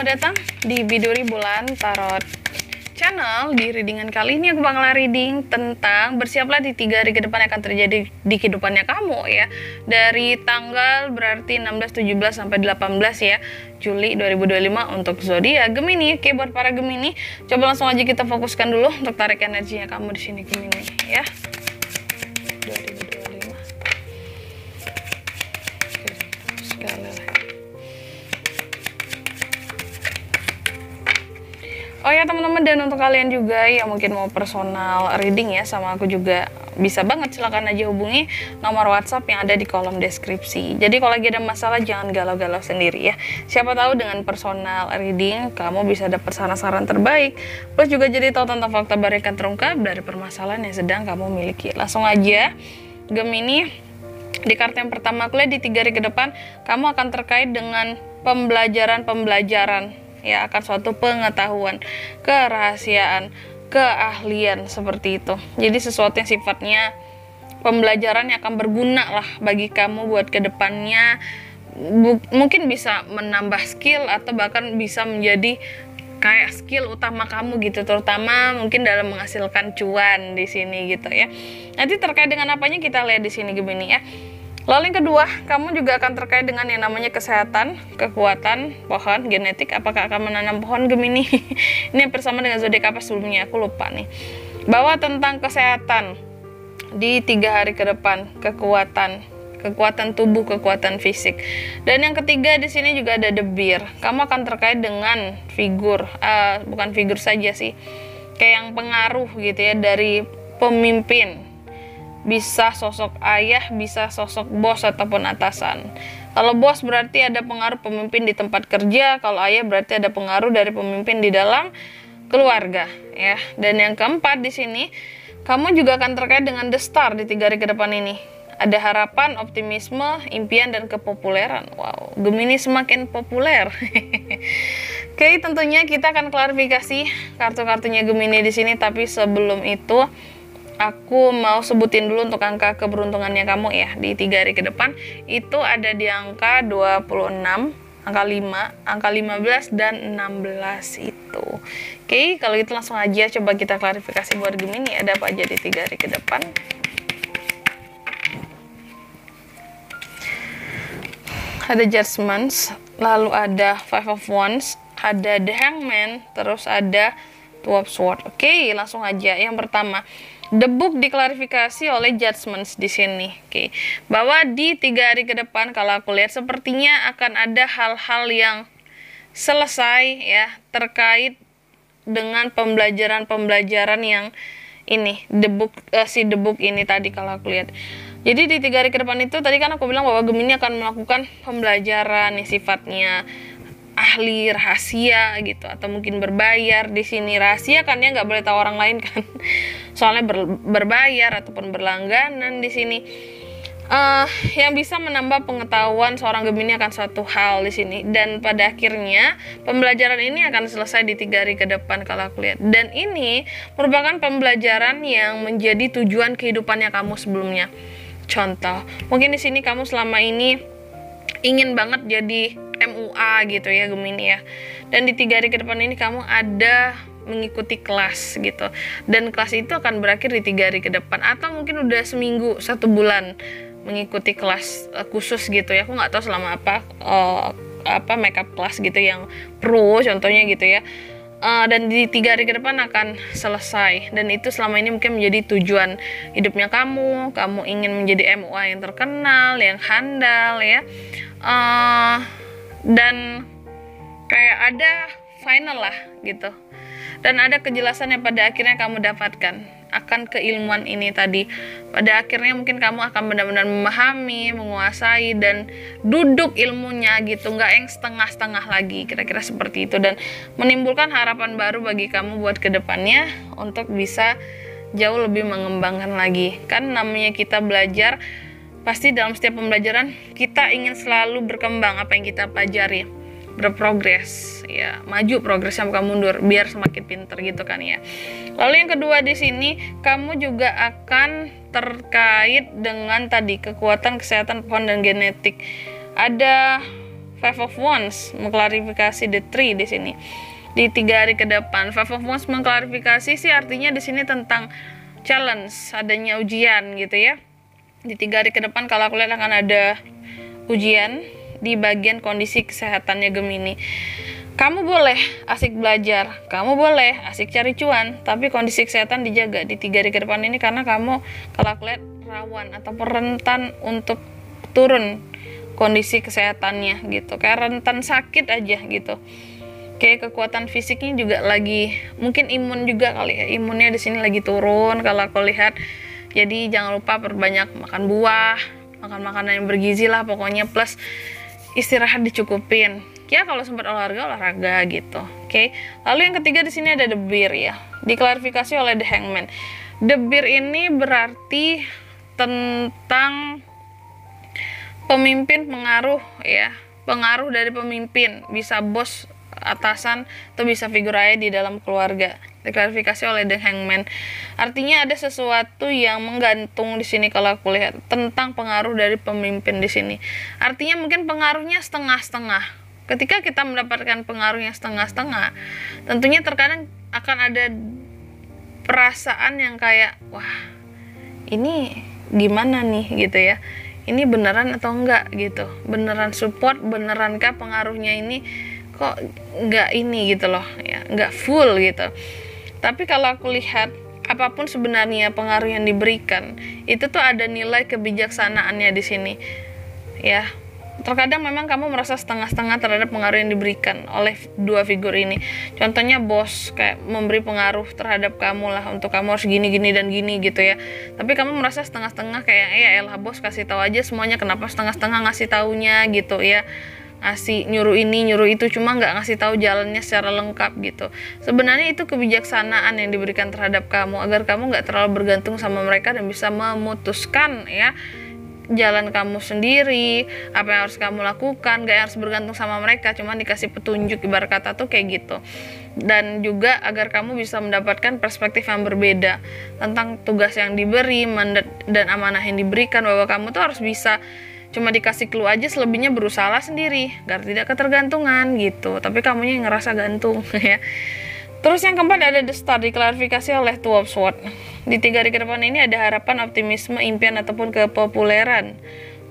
selamat datang di Biduri Bulan Tarot Channel. Di readingan kali ini aku bakal reading tentang bersiaplah di 3 hari ke depan yang akan terjadi di kehidupannya kamu ya. Dari tanggal berarti 16, 17 sampai 18 ya Juli 2025 untuk zodiak Gemini. Oke, buat para Gemini, coba langsung aja kita fokuskan dulu untuk tarik energinya kamu di sini Gemini ya. 2025. Oke, sekali lagi. Oh ya teman-teman, dan untuk kalian juga yang mungkin mau personal reading ya sama aku juga bisa banget, silakan aja hubungi nomor WhatsApp yang ada di kolom deskripsi. Jadi kalau lagi ada masalah jangan galau-galau sendiri ya. Siapa tahu dengan personal reading kamu bisa dapat saran-saran terbaik. Plus juga jadi tahu tentang fakta baru yang terungkap dari permasalahan yang sedang kamu miliki. Langsung aja Gemini, di kartu yang pertama aku lihat di 3 hari ke depan kamu akan terkait dengan pembelajaran ya, akan suatu pengetahuan, kerahasiaan, keahlian seperti itu. Jadi sesuatu yang sifatnya pembelajaran yang akan berguna lah bagi kamu buat kedepannya. Mungkin bisa menambah skill atau bahkan bisa menjadi kayak skill utama kamu gitu, terutama mungkin dalam menghasilkan cuan di sini gitu ya. Nanti terkait dengan apanya kita lihat di sini Gemini ya. Lalu yang kedua, kamu juga akan terkait dengan yang namanya kesehatan, kekuatan, pohon, genetik. Apakah akan menanam pohon Gemini? Ini bersama dengan zodiak apa sebelumnya? Aku lupa nih. Bahwa tentang kesehatan di 3 hari ke depan, kekuatan tubuh, kekuatan fisik. Dan yang ketiga di sini juga ada the bear. Kamu akan terkait dengan figur, bukan figur saja sih, kayak yang pengaruh gitu ya dari pemimpin. Bisa sosok ayah, bisa sosok bos ataupun atasan. Kalau bos berarti ada pengaruh pemimpin di tempat kerja, kalau ayah berarti ada pengaruh dari pemimpin di dalam keluarga ya. Dan yang keempat di sini, kamu juga akan terkait dengan the star di 3 hari ke depan ini. Ada harapan, optimisme, impian dan kepopuleran. Wow, Gemini semakin populer. Oke, tentunya kita akan klarifikasi kartu-kartunya Gemini di sini, tapi sebelum itu aku mau sebutin dulu untuk angka keberuntungannya kamu ya di 3 hari ke depan. Itu ada di angka 26, angka 5, angka 15 dan 16 itu. Oke, kalau gitu langsung aja coba kita klarifikasi buat Gemini ada apa aja di 3 hari ke depan. Ada Judgments, lalu ada Five of Wands, ada The Hangman, terus ada Two of Swords. Oke, langsung aja. Yang pertama, The Book diklarifikasi oleh Judgments di sini. Oke, bahwa di 3 hari ke depan kalau aku lihat sepertinya akan ada hal-hal yang selesai ya terkait dengan pembelajaran yang ini The Book ini tadi kalau aku lihat. Jadi di 3 hari ke depan itu tadi kan aku bilang bahwa Gemini akan melakukan pembelajaran yang sifatnya ahli rahasia gitu, atau mungkin berbayar. Di sini rahasia kan ya, nggak boleh tahu orang lain kan, soalnya berbayar ataupun berlangganan di sini. Yang bisa menambah pengetahuan seorang Gemini akan suatu hal di sini, dan pada akhirnya pembelajaran ini akan selesai di 3 hari ke depan kalau aku lihat. Dan ini merupakan pembelajaran yang menjadi tujuan kehidupannya kamu sebelumnya. Contoh, mungkin di sini kamu selama ini ingin banget jadi MUA gitu ya Gemini ya, dan di 3 hari ke depan ini kamu ada mengikuti kelas gitu, dan kelas itu akan berakhir di 3 hari ke depan, atau mungkin udah seminggu, 1 bulan mengikuti kelas khusus gitu ya. Aku nggak tahu selama apa makeup kelas gitu yang pro contohnya gitu ya. Dan di 3 hari ke depan akan selesai, dan itu selama ini mungkin menjadi tujuan hidupnya kamu ingin menjadi MUA yang terkenal, yang handal ya, dan kayak ada final lah gitu, dan ada kejelasan yang pada akhirnya kamu dapatkan akan keilmuan ini tadi. Pada akhirnya mungkin kamu akan benar-benar memahami, menguasai, dan duduk ilmunya gitu, nggak yang setengah-setengah lagi, kira-kira seperti itu, dan menimbulkan harapan baru bagi kamu buat kedepannya untuk bisa jauh lebih mengembangkan lagi. Kan namanya kita belajar, pasti dalam setiap pembelajaran kita ingin selalu berkembang, apa yang kita pelajari, berprogres ya, maju progresnya bukan mundur, biar semakin pinter gitu kan ya. Lalu yang kedua di sini kamu juga akan terkait dengan tadi kekuatan, kesehatan, pohon dan genetik. Ada Five of Wands mengklarifikasi the tree di sini. Di 3 hari ke depan, Five of Wands mengklarifikasi sih artinya di sini tentang challenge, adanya ujian gitu ya. Di 3 hari ke depan kalau aku lihat akan ada ujian di bagian kondisi kesehatannya Gemini. Kamu boleh asik belajar, kamu boleh asik cari cuan, tapi kondisi kesehatan dijaga di 3 hari ke depan ini, karena kamu kalau aku lihat rawan atau rentan untuk turun kondisi kesehatannya gitu, kayak rentan sakit aja gitu. Kayak kekuatan fisiknya juga lagi, mungkin imun juga kali ya, imunnya di sini lagi turun kalau aku lihat. Jadi jangan lupa perbanyak makan buah, makan makanan yang bergizi lah pokoknya, plus istirahat dicukupin. Ya kalau sempat olahraga gitu. Oke. Lalu yang ketiga di sini ada the bear ya. Diklarifikasi oleh the hangman. The bear ini berarti tentang pemimpin pengaruh ya. Pengaruh dari pemimpin, bisa bos, atasan, atau bisa figur ayah di dalam keluarga. Diklarifikasi oleh the hangman. Artinya ada sesuatu yang menggantung di sini kalau aku lihat tentang pengaruh dari pemimpin di sini. Artinya mungkin pengaruhnya setengah-setengah. Ketika kita mendapatkan pengaruh yang setengah-setengah, tentunya terkadang akan ada perasaan yang kayak, wah ini gimana nih gitu ya, ini beneran atau enggak gitu, beneran support, benerankah pengaruhnya ini kok enggak ini gitu loh ya, enggak full gitu. Tapi kalau aku lihat apapun sebenarnya pengaruh yang diberikan, itu tuh ada nilai kebijaksanaannya di sini ya. Terkadang memang kamu merasa setengah-setengah terhadap pengaruh yang diberikan oleh dua figur ini. Contohnya bos kayak memberi pengaruh terhadap kamu lah, untuk kamu harus gini-gini dan gini gitu ya. Tapi kamu merasa setengah-setengah kayak ya elah bos kasih tahu aja semuanya, kenapa setengah-setengah ngasih taunya gitu ya. Ngasih nyuruh ini nyuruh itu, cuma nggak ngasih tahu jalannya secara lengkap gitu. Sebenarnya itu kebijaksanaan yang diberikan terhadap kamu agar kamu nggak terlalu bergantung sama mereka dan bisa memutuskan ya jalan kamu sendiri, apa yang harus kamu lakukan, gak harus bergantung sama mereka, cuma dikasih petunjuk, ibarat kata tuh kayak gitu. Dan juga agar kamu bisa mendapatkan perspektif yang berbeda tentang tugas yang diberi, mandat dan amanah yang diberikan, bahwa kamu tuh harus bisa cuma dikasih clue aja, selebihnya berusaha sendiri agar tidak ketergantungan gitu, tapi kamunya yang ngerasa gantung ya. Terus yang keempat ada the star, diklarifikasi oleh Two of Swords. Di 3 hari ke depan ini ada harapan, optimisme, impian ataupun kepopuleran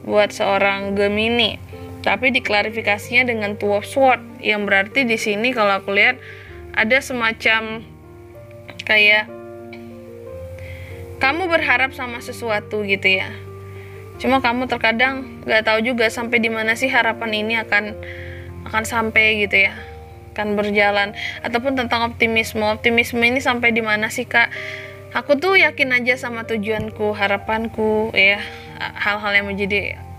buat seorang Gemini. Tapi diklarifikasinya dengan Two of Swords, yang berarti di sini kalau aku lihat ada semacam kayak kamu berharap sama sesuatu gitu ya. Cuma kamu terkadang gak tahu juga sampai di mana sih harapan ini akan sampai gitu ya, akan berjalan. Ataupun tentang optimisme ini sampai di mana sih kak, aku tuh yakin aja sama tujuanku, harapanku ya, hal-hal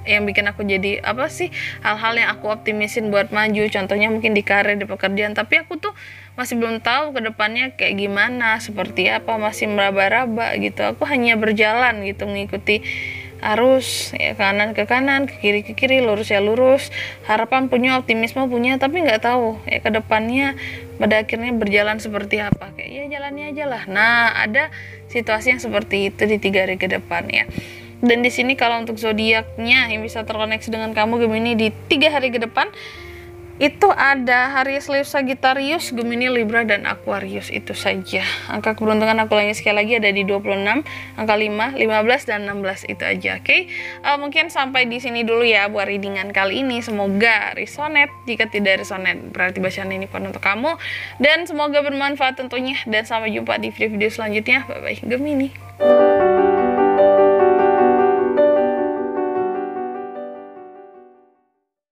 yang bikin aku jadi apa sih, hal-hal yang aku optimisin buat maju, contohnya mungkin di karir, di pekerjaan, tapi aku tuh masih belum tahu ke depannya kayak gimana, seperti apa, masih meraba-raba gitu. Aku hanya berjalan gitu, mengikuti arus ya, kanan ke kanan, ke kiri, lurus ya lurus, harapan punya, optimisme punya, tapi nggak tahu ya ke depannya pada akhirnya berjalan seperti apa, kayak ya jalannya aja lah. Nah, ada situasi yang seperti itu di 3 hari ke depan ya. Dan di sini kalau untuk zodiaknya yang bisa terkoneksi dengan kamu Gemini di 3 hari ke depan, itu ada Aries, Leo, Sagittarius, Gemini, Libra, dan Aquarius. Itu saja. Angka keberuntungan aku lagi sekali lagi ada di 26, angka 5, 15, dan 16. Itu aja, oke? Mungkin sampai di sini dulu ya buat readingan kali ini. Semoga resonate. Jika tidak resonate, berarti bacaan ini bukan untuk kamu. Dan semoga bermanfaat tentunya. Dan sampai jumpa di video-video selanjutnya. Bye-bye, Gemini.